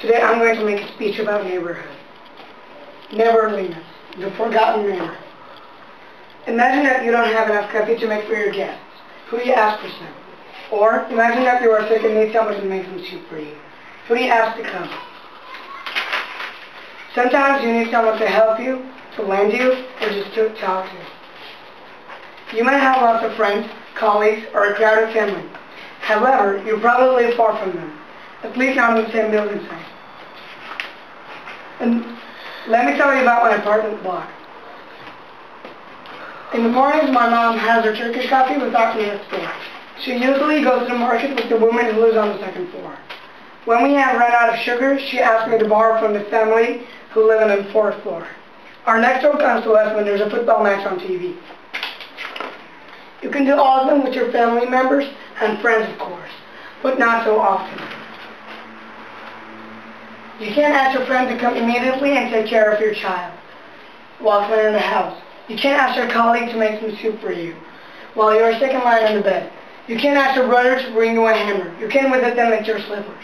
Today I'm going to make a speech about neighborhood. Neighborliness, the forgotten neighbor. Imagine that you don't have enough coffee to make for your guests. Who do you ask for some? Or imagine that you are sick and need someone to make some soup for you. Who do you ask to come? Sometimes you need someone to help you, to lend you, or just to talk to. You might have lots of friends, colleagues, or a crowded family. However, you probably live far from them, at least not in the same building site. And let me tell you about my apartment block. In the mornings, my mom has her Turkish coffee without me at store. She usually goes to the market with the woman who lives on the second floor. When we have run out of sugar, she asks me to borrow from the family who live on the fourth floor. Our next door comes to us when there's a football match on TV. You can do all of them with your family members and friends, of course, but not so often. You can't ask your friend to come immediately and take care of your child while cleaning the house. You can't ask your colleague to make some soup for you while you are sick and lying in the bed. You can't ask your brother to bring you a hammer. You can't visit them with your slippers.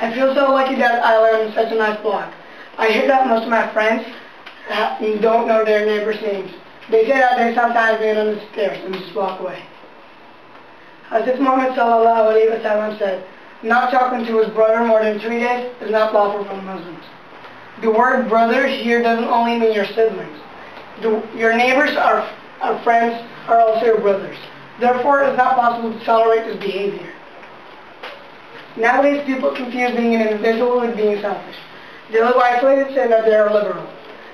I feel so lucky that I live in such a nice block. I hear that most of my friends don't know their neighbors' names. They say that they sometimes meet on the stairs and just walk away. As this Muhammad sallallahu alaihi wasallam said, not talking to his brother more than 3 days is not lawful for Muslims. The word brother here doesn't only mean your siblings. Your neighbors, our friends, are also your brothers. Therefore, it is not possible to tolerate this behavior. Nowadays, people confuse being an individual with being selfish. They live isolated, saying that they are liberal.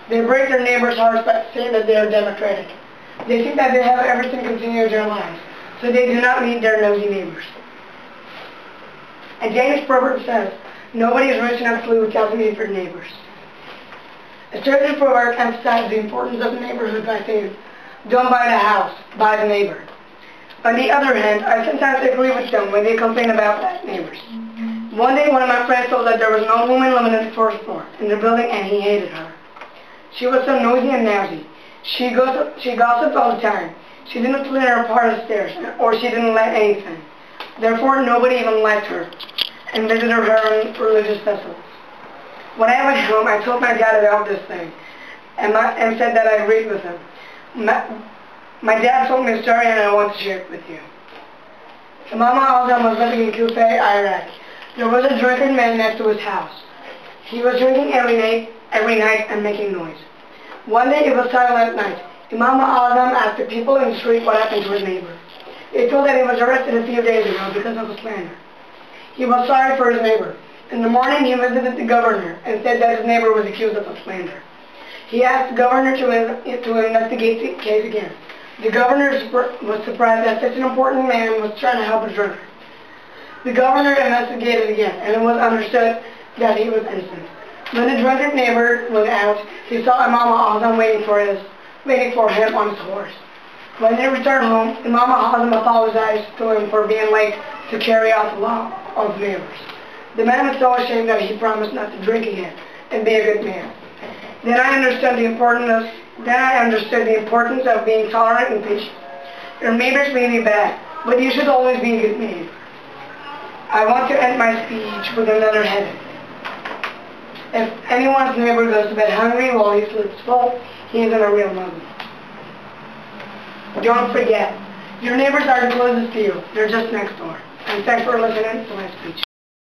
They break their neighbors' hearts by saying that they are democratic. They think that they have everything continue in their lives, so they do not meet their nosy neighbors. A Danish proverb says, nobody is rich enough to live without need for neighbors. A certain proverb emphasizes the importance of the neighborhood by saying, don't buy the house, buy the neighbor. On the other hand, I sometimes agree with them when they complain about bad neighbors. One day, one of my friends told that there was an old woman living in the first floor in the building, and he hated her. She was so noisy and nasty. She gossiped all the time. She didn't clean her part of the stairs, or she didn't let anything. Therefore, nobody even liked her and visited her on religious festivals. When I went home, I told my dad about this thing and said that I agreed with him. My dad told me a story and I want to share it with you. Imam Azam was living in Kufa, Iraq. There was a drunken man next to his house. He was drinking every night and making noise. One day it was silent night. Imam Azam asked the people in the street what happened to his neighbor. They told that he was arrested a few days ago because of a slander. He was sorry for his neighbor. In the morning he visited the governor and said that his neighbor was accused of a slander. He asked the governor to investigate the case again. The governor was surprised that such an important man was trying to help a drunkard. The governor investigated again, and it was understood that he was innocent. When the drunkard neighbor went out, he saw Imam Azam waiting for him on his horse. When they returned home, Imam Azam apologized to him for being late to carry out the law of neighbors. The man was so ashamed that he promised not to drink again and be a good man. Then I understood the importance of being tolerant and patient. Your neighbors may be bad, but you should always be a good neighbor. I want to end my speech with another heading. If anyone's neighbor goes to bed hungry while he sleeps full, he isn't a real Muslim. Don't forget, your neighbors are the closest to you. They're just next door. And thanks for listening to my speech.